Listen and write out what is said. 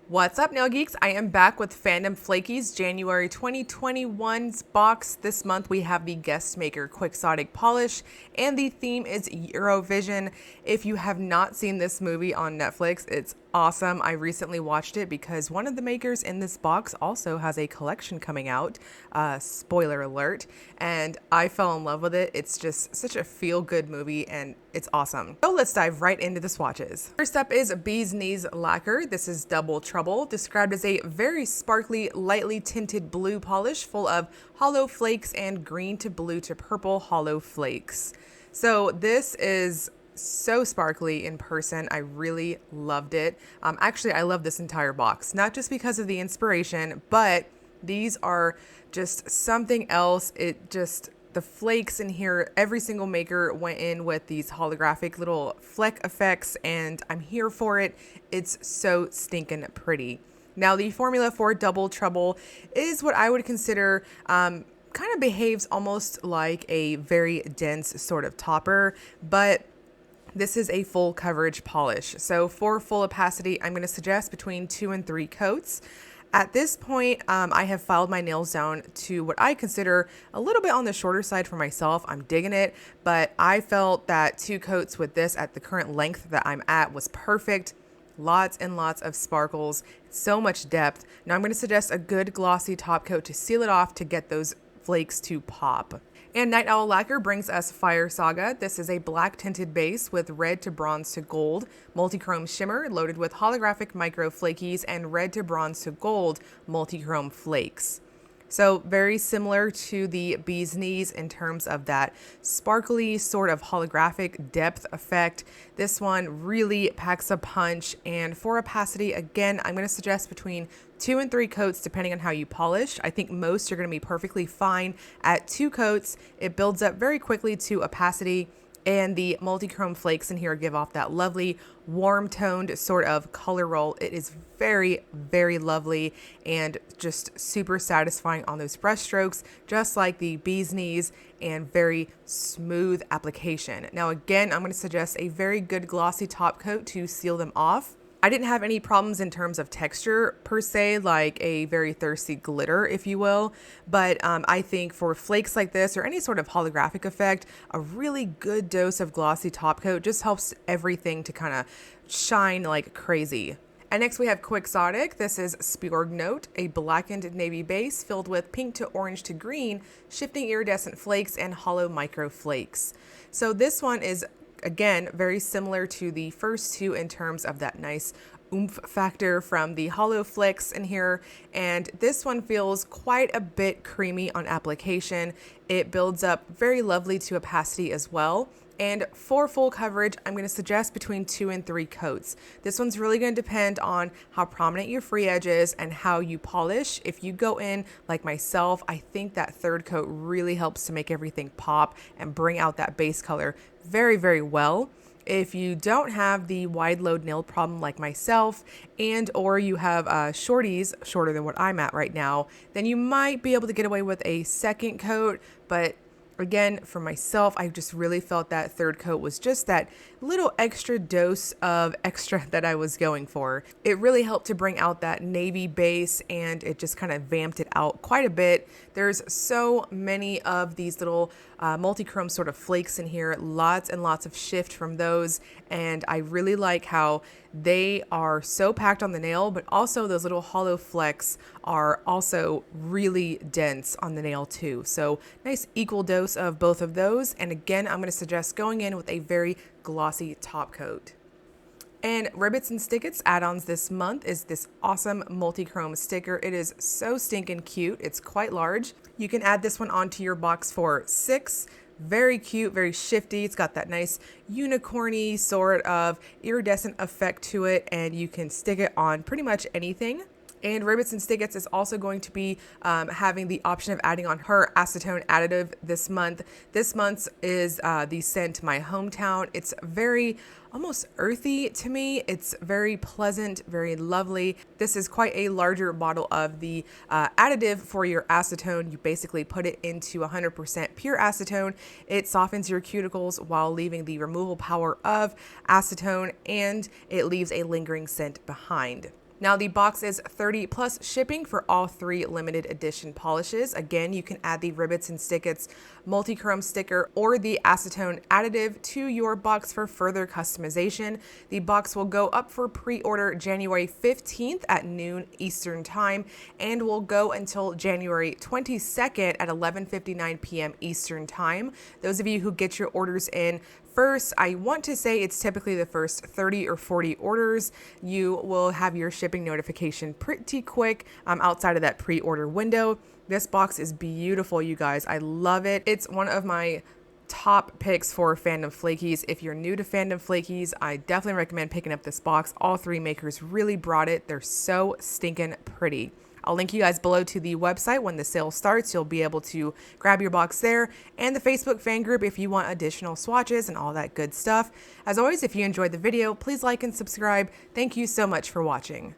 What's up, Nail Geeks? I am back with Fandom Flakies January 2021's box. This month we have the Guest Maker Quixotic Polish, and the theme is Eurovision. If you have not seen this movie on Netflix, it's awesome. I recently watched it because one of the makers in this box also has a collection coming out, spoiler alert, and I fell in love with it. It's just such a feel-good movie and it's awesome. So let's dive right into the swatches. First up is Bee's Knees Lacquer. This is Double Trouble, described as a very sparkly, lightly tinted blue polish full of hollow flakes and green to blue to purple hollow flakes. So this is so sparkly in person. I really loved it. Actually, I love this entire box, not just because of the inspiration, but these are just something else. The flakes in here, every single maker went in with these holographic little fleck effects, and I'm here for it. It's so stinking pretty. Now, the formula for Double Trouble is what I would consider kind of behaves almost like a very dense sort of topper, but this is a full coverage polish. So for full opacity, I'm going to suggest between 2 and 3 coats. At this point, I have filed my nails down to what I consider a little bit on the shorter side for myself. I'm digging it, but I felt that 2 coats with this at the current length that I'm at was perfect. Lots and lots of sparkles, so much depth. Now I'm going to suggest a good glossy top coat to seal it off to get those flakes to pop. And Night Owl Lacquer brings us Fire Saga. This is a black tinted base with red to bronze to gold, multi-chrome shimmer loaded with holographic micro flakies and red to bronze to gold multi-chrome flakes. So very similar to the Bee's Knees in terms of that sparkly sort of holographic depth effect. This one really packs a punch, and for opacity, again, I'm going to suggest between 2 and 3 coats depending on how you polish. I think most are going to be perfectly fine at 2 coats. It builds up very quickly to opacity, and the multi-chrome flakes in here give off that lovely warm toned sort of color roll. It is very, very lovely and just super satisfying on those brush strokes, just like the Bee's Knees, and very smooth application. Now again, I'm going to suggest a very good glossy top coat to seal them off. I didn't have any problems in terms of texture per se, like a very thirsty glitter, if you will. But I think for flakes like this or any sort of holographic effect, a really good dose of glossy top coat just helps everything to kind of shine like crazy. And next we have Quixotic. This is Spjorg Note, a blackened navy base filled with pink to orange to green, shifting iridescent flakes and hollow micro flakes. So this one is, again, very similar to the first 2 in terms of that nice oomph factor from the hollow flicks in here, and this one feels quite a bit creamy on application. It builds up very lovely to opacity as well. And for full coverage, I'm going to suggest between 2 and 3 coats. This one's really going to depend on how prominent your free edge is and how you polish. If you go in like myself, I think that 3rd coat really helps to make everything pop and bring out that base color very, very well. If you don't have the wide load nail problem like myself, and or you have shorties shorter than what I'm at right now, then you might be able to get away with a 2nd coat. But again, for myself, I just really felt that 3rd coat was just that little extra dose of extra that I was going for. It really helped to bring out that navy base, and it just kind of vamped it out quite a bit. There's so many of these little multi-chrome sort of flakes in here, lots and lots of shift from those, and I really like how they are so packed on the nail, but also those little hollow flecks are also really dense on the nail too. So nice equal dose of both of those. And again, I'm going to suggest going in with a very glossy top coat. And Ribbits and Stickets add-ons this month is this awesome multi-chrome sticker. It is so stinking cute. It's quite large. You can add this one onto your box for 6. Very cute, very shifty. It's got that nice unicorny sort of iridescent effect to it, and you can stick it on pretty much anything. And Ribbits and Stickets is also going to be having the option of adding on her acetone additive this month. This month's is the scent My Hometown. It's very almost earthy to me. It's very pleasant, very lovely. This is quite a larger bottle of the additive for your acetone. You basically put it into 100% pure acetone. It softens your cuticles while leaving the removal power of acetone, and it leaves a lingering scent behind. Now the box is 30 plus shipping for all 3 limited edition polishes. Again, you can add the Ribbits and Stickets multi-chrome sticker or the acetone additive to your box for further customization. The box will go up for pre-order January 15th at noon Eastern Time and will go until January 22nd at 11:59 p.m. Eastern Time. Those of you who get your orders in first, I want to say it's typically the first 30 or 40 orders. You will have your shipping notification pretty quick outside of that pre-order window. This box is beautiful, you guys. I love it. It's one of my top picks for Fandom Flakies. If you're new to Fandom Flakies, I definitely recommend picking up this box. All 3 makers really brought it. They're so stinking pretty. I'll link you guys below to the website when the sale starts. You'll be able to grab your box there, and the Facebook fan group if you want additional swatches and all that good stuff. As always, if you enjoyed the video, please like and subscribe. Thank you so much for watching.